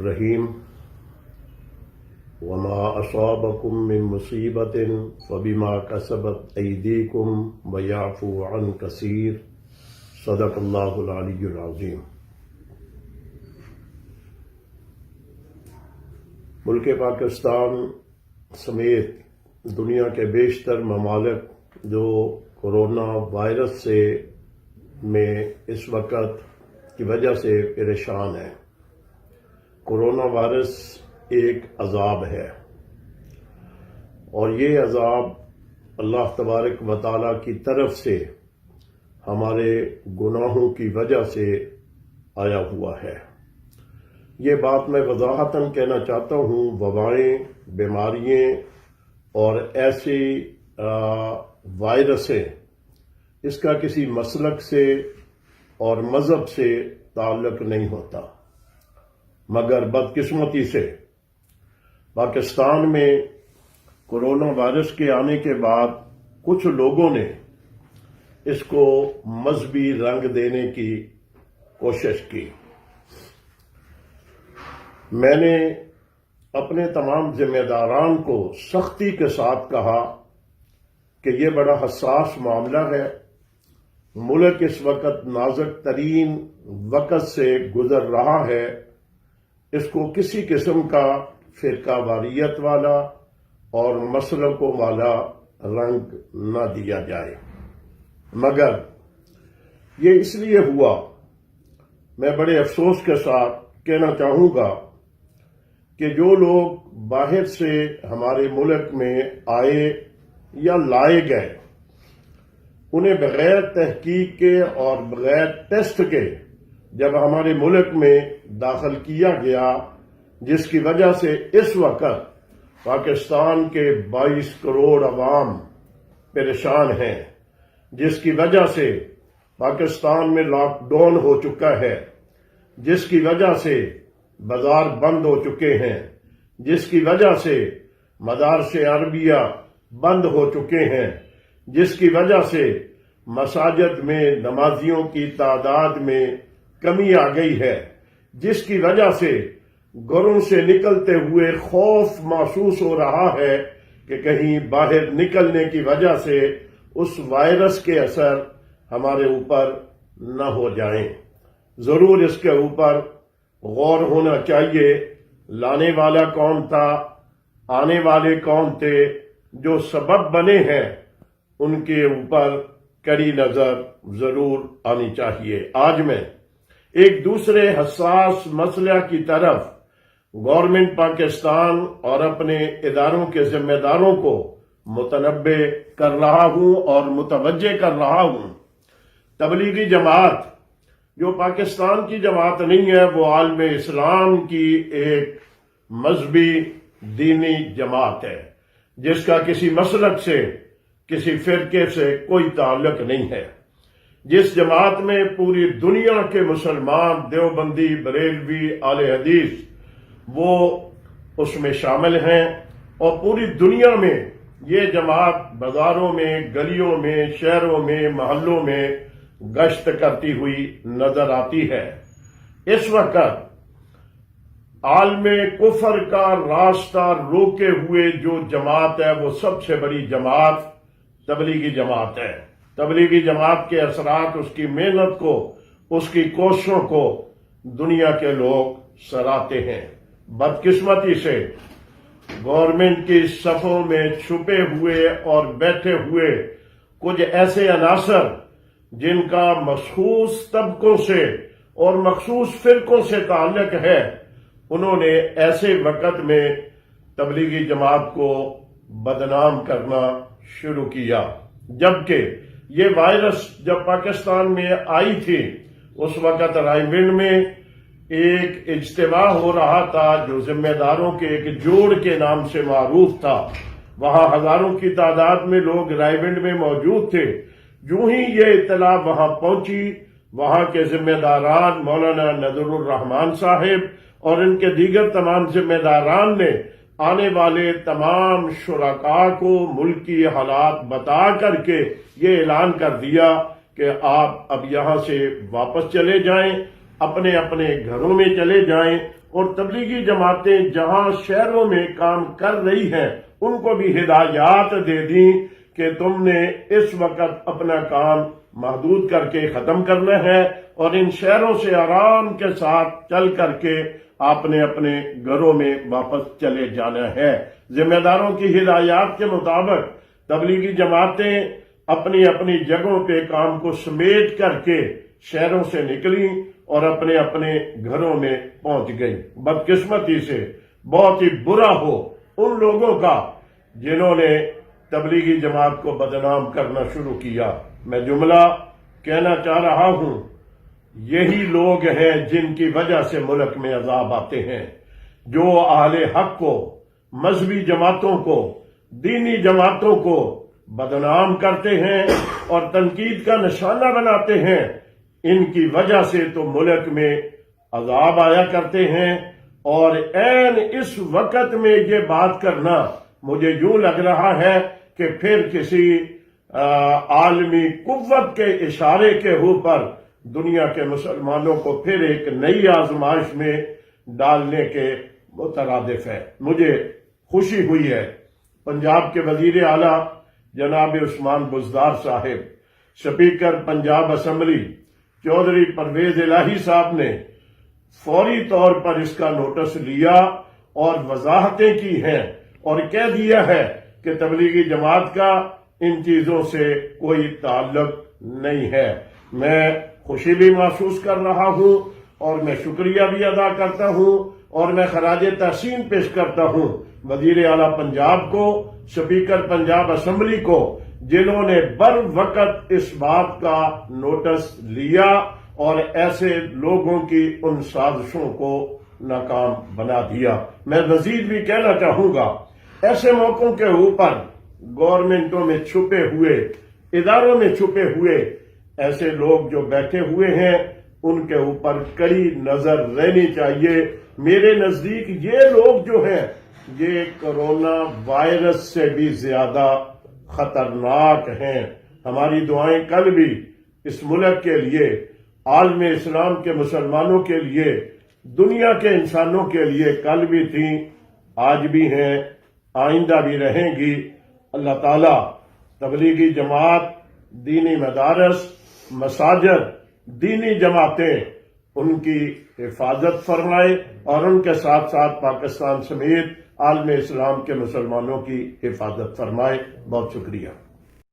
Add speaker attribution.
Speaker 1: الرحیم وما اصابکم من مصیبت فبما کسبت ایدیکم ویعفو عن کثیر صدق اللہ العلی العظیم۔ ملک پاکستان سمیت دنیا کے بیشتر ممالک جو کورونا وائرس سے میں اس وقت کی وجہ سے پریشان ہیں۔ کورونا وائرس ایک عذاب ہے اور یہ عذاب اللہ تبارک و تعالیٰ کی طرف سے ہمارے گناہوں کی وجہ سے آیا ہوا ہے۔ یہ بات میں وضاحتاً کہنا چاہتا ہوں، وبائیں، بیماریاں اور ایسی وائرسیں، اس کا کسی مسلک سے اور مذہب سے تعلق نہیں ہوتا، مگر بدقسمتی سے پاکستان میں کورونا وائرس کے آنے کے بعد کچھ لوگوں نے اس کو مذہبی رنگ دینے کی کوشش کی۔ میں نے اپنے تمام ذمہ داران کو سختی کے ساتھ کہا کہ یہ بڑا حساس معاملہ ہے، ملک اس وقت نازک ترین وقت سے گزر رہا ہے، اس کو کسی قسم کا فرقہ واریت والا اور مسلکوں والا رنگ نہ دیا جائے۔ مگر یہ اس لیے ہوا، میں بڑے افسوس کے ساتھ کہنا چاہوں گا کہ جو لوگ باہر سے ہمارے ملک میں آئے یا لائے گئے، انہیں بغیر تحقیق کے اور بغیر ٹیسٹ کے جب ہمارے ملک میں داخل کیا گیا، جس کی وجہ سے اس وقت پاکستان کے 22 کروڑ عوام پریشان ہیں، جس کی وجہ سے پاکستان میں لاک ڈاؤن ہو چکا ہے، جس کی وجہ سے بازار بند ہو چکے ہیں، جس کی وجہ سے مدارس عربیہ بند ہو چکے ہیں، جس کی وجہ سے مساجد میں نمازیوں کی تعداد میں کمی آ گئی ہے، جس کی وجہ سے گھروں سے نکلتے ہوئے خوف محسوس ہو رہا ہے کہ کہیں باہر نکلنے کی وجہ سے اس وائرس کے اثر ہمارے اوپر نہ ہو جائیں۔ ضرور اس کے اوپر غور ہونا چاہیے، لانے والا کون تھا، آنے والے کون تھے، جو سبب بنے ہیں ان کے اوپر کڑی نظر ضرور آنی چاہیے۔ آج میں ایک دوسرے حساس مسئلہ کی طرف گورنمنٹ پاکستان اور اپنے اداروں کے ذمہ داروں کو متنبہ کر رہا ہوں اور متوجہ کر رہا ہوں۔ تبلیغی جماعت جو پاکستان کی جماعت نہیں ہے، وہ عالم اسلام کی ایک مذہبی دینی جماعت ہے، جس کا کسی مسلک سے، کسی فرقے سے کوئی تعلق نہیں ہے، جس جماعت میں پوری دنیا کے مسلمان، دیوبندی، بریلوی، اہل حدیث، وہ اس میں شامل ہیں، اور پوری دنیا میں یہ جماعت بازاروں میں، گلیوں میں، شہروں میں، محلوں میں گشت کرتی ہوئی نظر آتی ہے۔ اس وقت عالم کفر کا راستہ روکے ہوئے جو جماعت ہے، وہ سب سے بڑی جماعت تبلیغی جماعت ہے۔ تبلیغی جماعت کے اثرات، اس کی محنت کو، اس کی کوششوں کو دنیا کے لوگ سراہتے ہیں۔ بدقسمتی سے گورنمنٹ کی صفوں میں چھپے ہوئے اور بیٹھے ہوئے کچھ ایسے عناصر جن کا مخصوص طبقوں سے اور مخصوص فرقوں سے تعلق ہے، انہوں نے ایسے وقت میں تبلیغی جماعت کو بدنام کرنا شروع کیا۔ جبکہ یہ وائرس جب پاکستان میں آئی تھی، اس وقت رائے میں ایک اجتماع ہو رہا تھا جو ذمہ داروں کے ایک جوڑ کے نام سے معروف تھا۔ وہاں ہزاروں کی تعداد میں لوگ رائے میں موجود تھے۔ جو ہی یہ اطلاع وہاں پہنچی، وہاں کے ذمہ داران مولانا نذر الرحمان صاحب اور ان کے دیگر تمام ذمہ داران نے آنے والے تمام شرکاء کو ملکی حالات بتا کر کے یہ اعلان کر دیا کہ آپ اب یہاں سے واپس چلے جائیں اپنے اپنے گھروں میں چلے جائیں، اور تبلیغی جماعتیں جہاں شہروں میں کام کر رہی ہیں ان کو بھی ہدایات دے دیں کہ تم نے اس وقت اپنا کام محدود کر کے ختم کرنا ہے، اور ان شہروں سے آرام کے ساتھ چل کر کے آپ نے اپنے گھروں میں واپس چلے جانا ہے۔ ذمہ داروں کی ہدایات کے مطابق تبلیغی جماعتیں اپنی اپنی جگہوں پہ کام کو سمیٹ کر کے شہروں سے نکلی اور اپنے اپنے گھروں میں پہنچ گئی۔ بدقسمتی سے بہت ہی برا ہو ان لوگوں کا جنہوں نے تبلیغی جماعت کو بدنام کرنا شروع کیا۔ میں جملہ کہنا چاہ رہا ہوں، یہی لوگ ہیں جن کی وجہ سے ملک میں عذاب آتے ہیں، جو اہل حق کو، مذہبی جماعتوں کو، دینی جماعتوں کو بدنام کرتے ہیں اور تنقید کا نشانہ بناتے ہیں۔ ان کی وجہ سے تو ملک میں عذاب آیا کرتے ہیں، اور عین اس وقت میں یہ بات کرنا مجھے یوں لگ رہا ہے کہ پھر کسی عالمی قوت کے اشارے کے اوپر دنیا کے مسلمانوں کو پھر ایک نئی آزمائش میں ڈالنے کے مترادف ہے۔ مجھے خوشی ہوئی ہے پنجاب کے وزیر اعلیٰ جناب عثمان بزدار صاحب، سپیکر پنجاب اسمبلی چودھری پرویز الہی صاحب نے فوری طور پر اس کا نوٹس لیا اور وضاحتیں کی ہیں، اور کہہ دیا ہے کہ تبلیغی جماعت کا ان چیزوں سے کوئی تعلق نہیں ہے۔ میں خوشی بھی محسوس کر رہا ہوں، اور میں شکریہ بھی ادا کرتا ہوں، اور میں خراج تحسین پیش کرتا ہوں وزیر اعلیٰ پنجاب کو، سپیکر پنجاب اسمبلی کو، جنہوں نے بر وقت اس بات کا نوٹس لیا اور ایسے لوگوں کی ان سازشوں کو ناکام بنا دیا۔ میں مزید بھی کہنا چاہوں گا، ایسے موقعوں کے اوپر گورنمنٹوں میں چھپے ہوئے، اداروں میں چھپے ہوئے ایسے لوگ جو بیٹھے ہوئے ہیں ان کے اوپر کڑی نظر رہنی چاہیے۔ میرے نزدیک یہ لوگ جو ہیں یہ کرونا وائرس سے بھی زیادہ خطرناک ہیں۔ ہماری دعائیں کل بھی اس ملک کے لیے، عالم اسلام کے مسلمانوں کے لیے، دنیا کے انسانوں کے لیے کل بھی تھیں، آج بھی ہیں، آئندہ بھی رہیں گی۔ اللہ تعالیٰ تبلیغی جماعت، دینی مدارس، مساجد، دینی جماعتیں، ان کی حفاظت فرمائے، اور ان کے ساتھ ساتھ پاکستان سمیت عالم اسلام کے مسلمانوں کی حفاظت فرمائے۔ بہت شکریہ۔